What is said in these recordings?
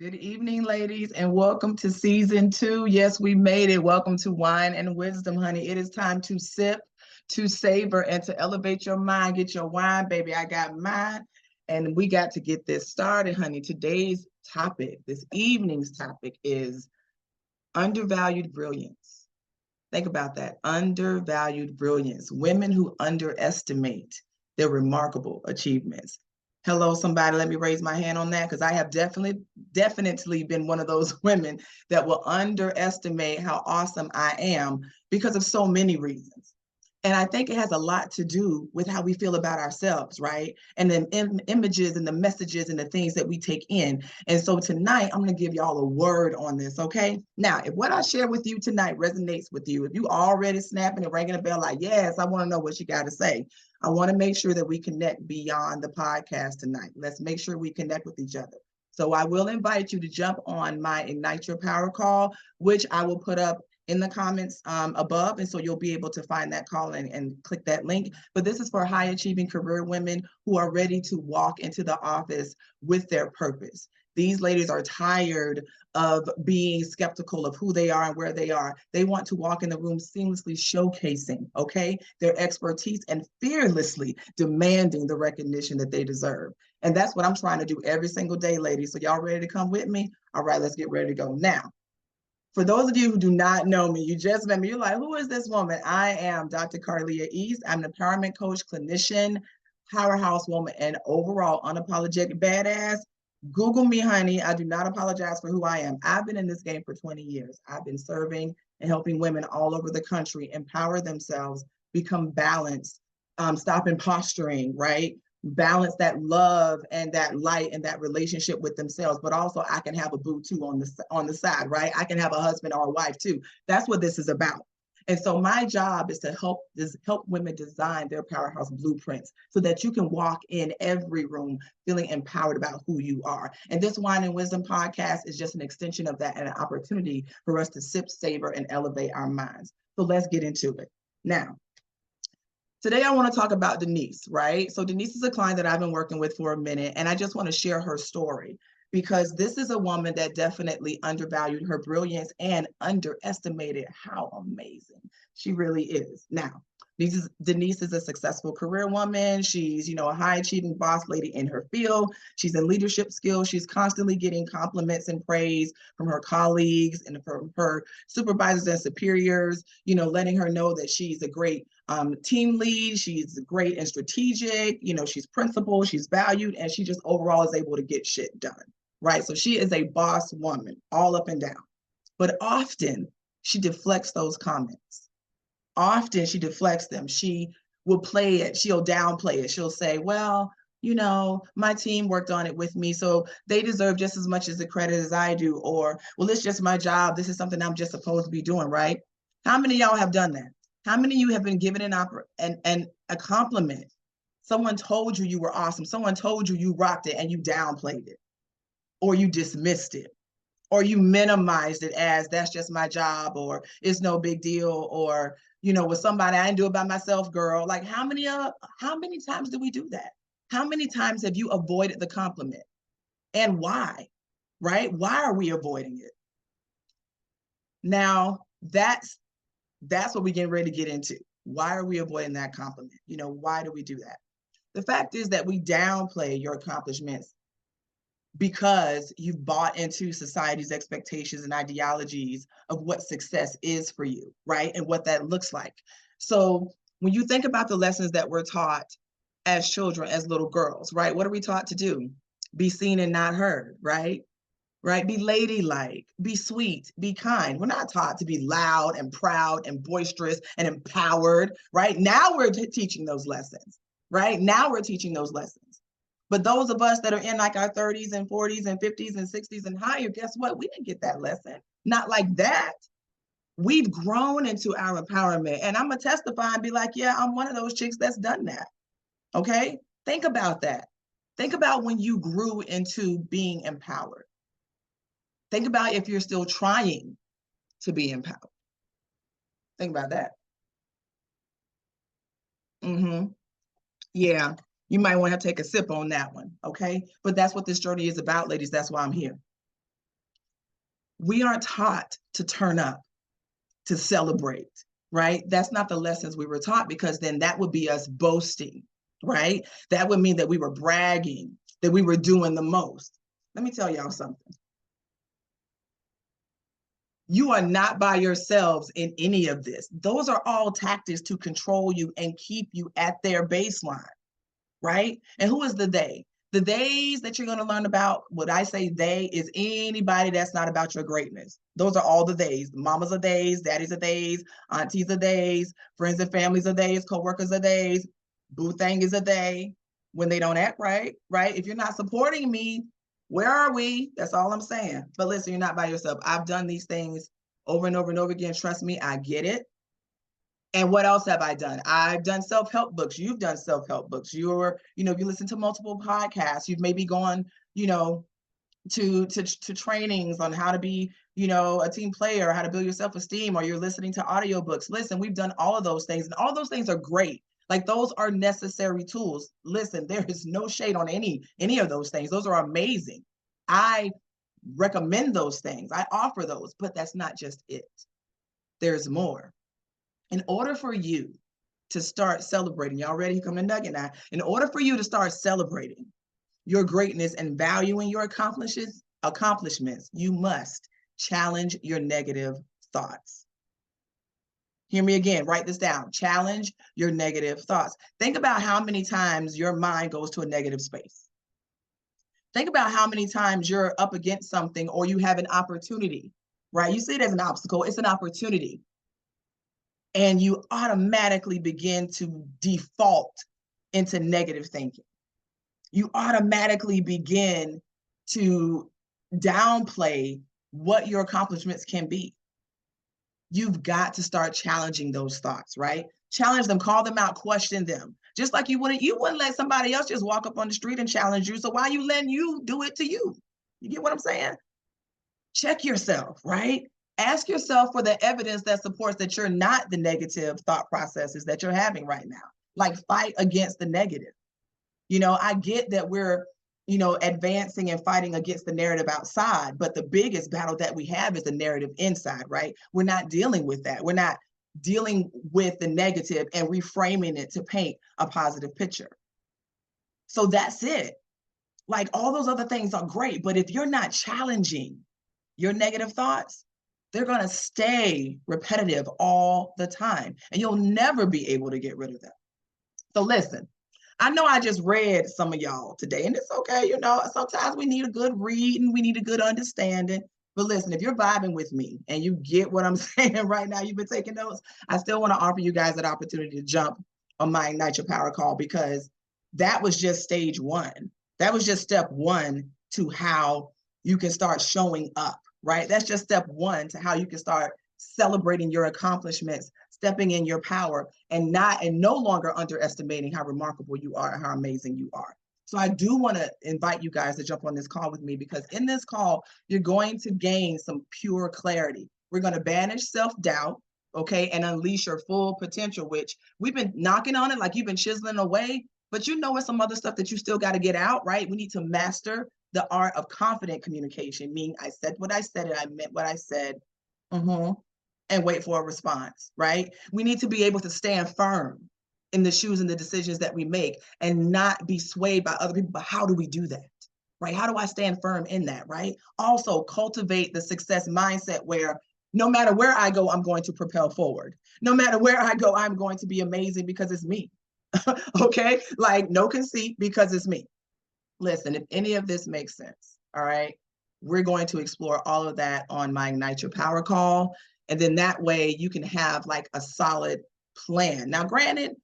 Good evening, ladies, and welcome to season 2. Yes, we made it. Welcome to Wine and Wisdom, honey. It is time to sip, to savor, and to elevate your mind. Get your wine, baby. I got mine, and we got to get this started, honey. Today's topic, this evening's topic, is undervalued brilliance. Think about that. Undervalued brilliance. Women who underestimate their remarkable achievements. Hello, somebody, let me raise my hand on that, because I have definitely been one of those women that will underestimate how awesome I am because of so many reasons. And I think it has a lot to do with how we feel about ourselves, right? And the images and the messages and the things that we take in. And so tonight, I'm going to give y'all a word on this, okay? Now, if what I share with you tonight resonates with you, if you already snapping and ringing a bell like, yes, I want to know what you got to say, I want to make sure that we connect beyond the podcast tonight. Let's make sure we connect with each other. So I will invite you to jump on my Ignite Your Power call, which I will put up in the comments above. And so you'll be able to find that call and click that link. But this is for high achieving career women who are ready to walk into the office with their purpose. These ladies are tired of being skeptical of who they are and where they are. They want to walk in the room seamlessly showcasing, okay, their expertise and fearlessly demanding the recognition that they deserve. And that's what I'm trying to do every single day, ladies. So y'all ready to come with me? All right, let's get ready to go. Now, for those of you who do not know me, you just met me, you're like, who is this woman? I am Dr. Carlia East. I'm an empowerment coach, clinician, powerhouse woman, and overall unapologetic badass. Google me, honey. I do not apologize for who I am. I've been in this game for 20 years. I've been serving and helping women all over the country empower themselves, become balanced, stop imposturing, right? Balance that love and that light and that relationship with themselves, but also I can have a boo too on the side, right? I can have a husband or a wife too. That's what this is about. And so my job is to help women design their powerhouse blueprints so that you can walk in every room feeling empowered about who you are. And this Wine and Wisdom podcast is just an extension of that and an opportunity for us to sip, savor, and elevate our minds. So let's get into it. Now, today, I want to talk about Denise, right? So Denise is a client that I've been working with for a minute, and I just want to share her story because this is a woman that definitely undervalued her brilliance and underestimated how amazing she really is. Now, Denise is a successful career woman. She's, a high achieving boss lady in her field. She's in leadership skills. She's constantly getting compliments and praise from her colleagues and from her supervisors and superiors, letting her know that she's a great team lead. She's great and strategic. She's principled, she's valued, and she just overall is able to get shit done, right? So she is a boss woman all up and down. But often she deflects those comments. Often she deflects them. She will play it. She'll downplay it. She'll say, well, my team worked on it with me, so they deserve just as much as the credit as I do. Or, well, it's just my job. This is something I'm just supposed to be doing, right? How many of y'all have done that? How many of you have been given a compliment? Someone told you were awesome. Someone told you rocked it and you downplayed it, or you dismissed it, or you minimized it as that's just my job, or it's no big deal, or with somebody, I didn't do it by myself, girl. Like how many times do we do that? How many times have you avoided the compliment? And why? Right? Why are we avoiding it? Now, that's what we're getting ready to get into. Why are we avoiding that compliment? Why do we do that? The fact is that we downplay your accomplishments because you've bought into society's expectations and ideologies of what success is for you, right? And what that looks like. So when you think about the lessons that we're taught as children, as little girls, right? What are we taught to do? Be seen and not heard, right? Right? Be ladylike, be sweet, be kind. We're not taught to be loud and proud and boisterous and empowered, right? Now we're teaching those lessons, right? Now we're teaching those lessons. But those of us that are in like our 30s and 40s and 50s and 60s and higher, guess what? We didn't get that lesson. Not like that. We've grown into our empowerment. And I'm going to testify and be like, yeah, I'm one of those chicks that's done that. Okay? Think about that. Think about when you grew into being empowered. Think about if you're still trying to be empowered. Think about that. Yeah, you might want to take a sip on that one, okay? But that's what this journey is about, ladies. That's why I'm here. We aren't taught to turn up, to celebrate, right? That's not the lessons we were taught, because then that would be us boasting, right? That would mean that we were bragging, that we were doing the most. Let me tell y'all something. You are not by yourselves in any of this. Those are all tactics to control you and keep you at their baseline, right? And who is the they? The theys that you're going to learn about, what I say they, is anybody that's not about your greatness. Those are all the theys. Mamas are theys, daddies are theys, aunties are theys, friends and families are theys, co-workers are theys, boo thing is a they when they don't act right, right? If you're not supporting me, where are we? That's all I'm saying. But listen, you're not by yourself. I've done these things over and over and over again. Trust me, I get it. And what else have I done? I've done self-help books. You've done self-help books. You're, if you listen to multiple podcasts, you've maybe gone, to trainings on how to be, a team player, how to build your self-esteem, or you're listening to audiobooks. Listen, we've done all of those things, and all those things are great. Like, those are necessary tools. Listen, there is no shade on any of those things. Those are amazing. I recommend those things. I offer those, but that's not just it. There's more. In order for you to start celebrating, y'all ready? Come to nugget now. In order for you to start celebrating your greatness and valuing your accomplishments, you must challenge your negative thoughts. Hear me again, write this down. Challenge your negative thoughts. Think about how many times your mind goes to a negative space. Think about how many times you're up against something, or you have an opportunity, right? You see it as an obstacle, it's an opportunity. And you automatically begin to default into negative thinking. You automatically begin to downplay what your accomplishments can be. You've got to start challenging those thoughts, right? Challenge them, call them out, question them. Just like you wouldn't let somebody else just walk up on the street and challenge you. So why are you letting you do it to you? You get what I'm saying? Check yourself, right? Ask yourself for the evidence that supports that you're not the negative thought processes that you're having right now. Like, fight against the negative. I get that we're, advancing and fighting against the narrative outside, but the biggest battle that we have is the narrative inside, right? We're not dealing with that. We're not dealing with the negative and reframing it to paint a positive picture. So that's it. Like, all those other things are great, but if you're not challenging your negative thoughts, they're going to stay repetitive all the time, and you'll never be able to get rid of them. So listen, I know I just read some of y'all today, and it's okay. Sometimes we need a good read and we need a good understanding. But listen, if you're vibing with me and you get what I'm saying right now, you've been taking notes, I still want to offer you guys that opportunity to jump on my Ignite Your Power call, because that was just stage one. That was just step one to how you can start showing up, right? That's just step one to how you can start celebrating your accomplishments, stepping in your power, and no longer underestimating how remarkable you are and how amazing you are. So I do want to invite you guys to jump on this call with me, because in this call, you're going to gain some pure clarity. We're going to banish self-doubt, okay, and unleash your full potential, which we've been knocking on it, like you've been chiseling away, but it's some other stuff that you still got to get out, right? We need to master the art of confident communication, meaning I said what I said and I meant what I said, and wait for a response, right? We need to be able to stand firm in the shoes and the decisions that we make and not be swayed by other people. But how do we do that, right? How do I stand firm in that, right? Also, cultivate the success mindset where no matter where I go, I'm going to propel forward. No matter where I go, I'm going to be amazing because it's me. Okay? Like, no conceit, because it's me. Listen, if any of this makes sense, all right, we're going to explore all of that on my Ignite Your Power call. And then that way you can have like a solid plan. Now, granted,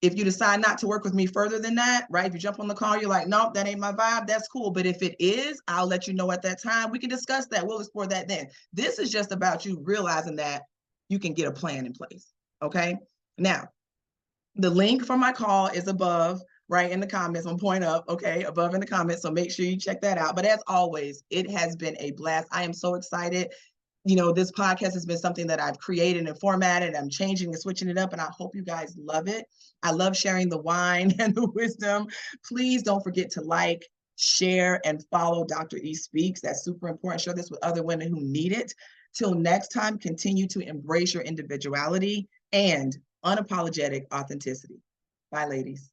if you decide not to work with me further than that, right? If you jump on the call, you're like, nope, that ain't my vibe. That's cool. But if it is, I'll let you know at that time. We can discuss that. We'll explore that then. This is just about you realizing that you can get a plan in place. Okay. Now, the link for my call is above, right, in the comments. I'm point up, okay, above in the comments. So make sure you check that out. But as always, it has been a blast. I am so excited. This podcast has been something that I've created and formatted. I'm changing and switching it up, and I hope you guys love it. I love sharing the wine and the wisdom. Please don't forget to like, share and follow Dr. E Speaks. That's super important. Share this with other women who need it. Till next time, continue to embrace your individuality and unapologetic authenticity. Bye, ladies.